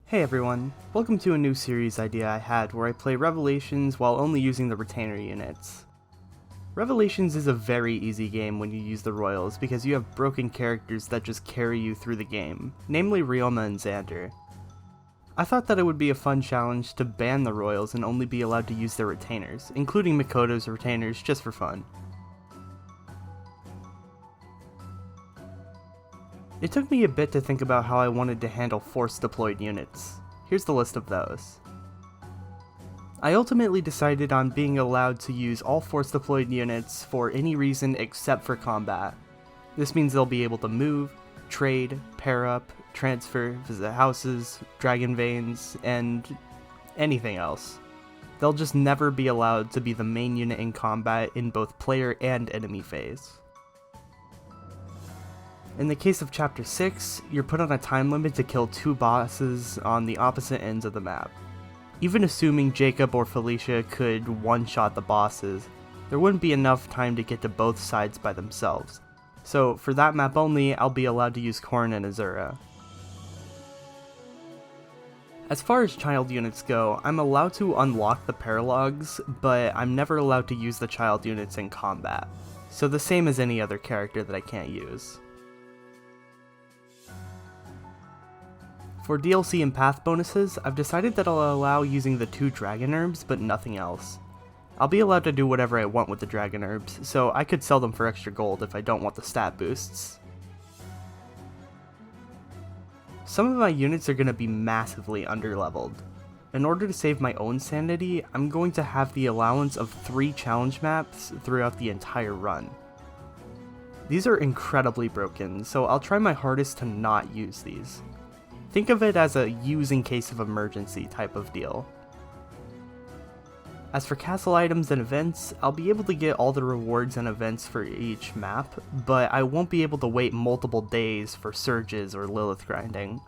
Hey everyone, welcome to a new series idea I had where I play Revelations while only using the retainer units. Revelations is a very easy game when you use the Royals because you have broken characters that just carry you through the game, namely Ryoma and Xander. I thought that it would be a fun challenge to ban the Royals and only be allowed to use their retainers, including Makoto's retainers just for fun. It took me a bit to think about how I wanted to handle force-deployed units. Here's the list of those. I ultimately decided on being allowed to use all force-deployed units for any reason except for combat. This means they'll be able to move, trade, pair up, transfer, visit houses, dragon veins, and anything else. They'll just never be allowed to be the main unit in combat in both player and enemy phase. In the case of Chapter 6, you're put on a time limit to kill 2 bosses on the opposite ends of the map. Even assuming Jacob or Felicia could one-shot the bosses, there wouldn't be enough time to get to both sides by themselves. So for that map only, I'll be allowed to use Corrin and Azura. As far as child units go, I'm allowed to unlock the paralogs, but I'm never allowed to use the child units in combat. So the same as any other character that I can't use. For DLC and path bonuses, I've decided that I'll allow using the 2 dragon herbs, but nothing else. I'll be allowed to do whatever I want with the dragon herbs, so I could sell them for extra gold if I don't want the stat boosts. Some of my units are going to be massively underleveled. In order to save my own sanity, I'm going to have the allowance of 3 challenge maps throughout the entire run. These are incredibly broken, so I'll try my hardest to not use these. Think of it as a use in case of emergency type of deal. As for castle items and events, I'll be able to get all the rewards and events for each map, but I won't be able to wait multiple days for surges or Lilith grinding.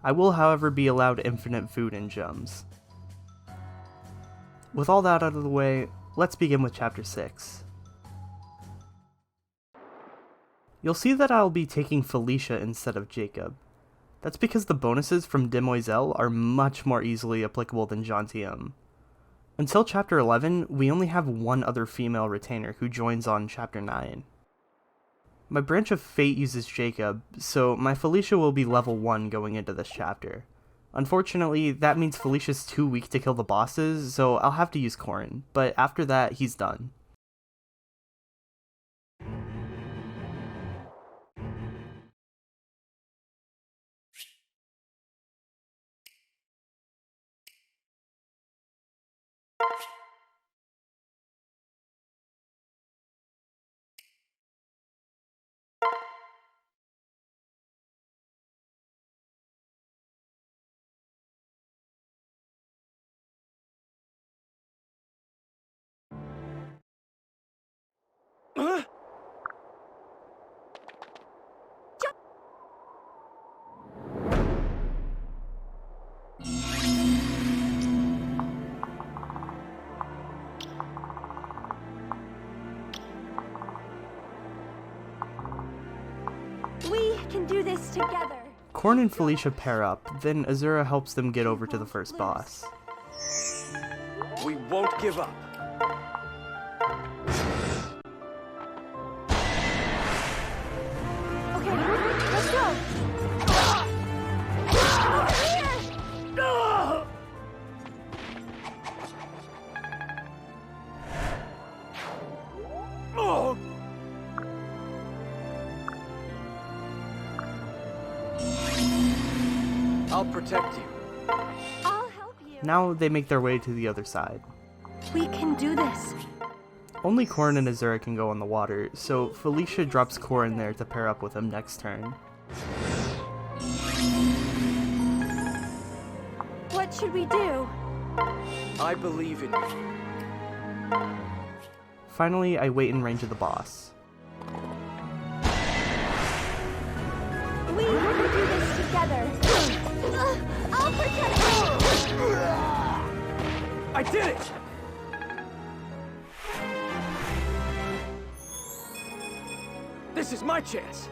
I will, however, be allowed infinite food and gems. With all that out of the way, let's begin with Chapter 6. You'll see that I'll be taking Felicia instead of Jacob. That's because the bonuses from Demoiselle are much more easily applicable than Gentilhomme. Until Chapter 11, we only have one other female retainer who joins on Chapter 9. My branch of Fate uses Jacob, so my Felicia will be level 1 going into this chapter. Unfortunately, that means Felicia's too weak to kill the bosses, so I'll have to use Corrin, but after that, he's done. We can do this together. Corrin and Felicia pair up, then Azura helps them get over to the first boss. We won't give up. Okay, let's go. Over here. Oh! I'll protect you. I'll help you. Now they make their way to the other side. We can do this. Only Corrin and Azura can go on the water, so Felicia drops Corrin there to pair up with him next turn. What should we do? I believe in you. Finally, I wait in range of the boss. We can do this together. I'll protect you. I did it! This is my chance!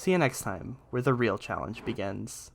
See you next time, where the real challenge begins.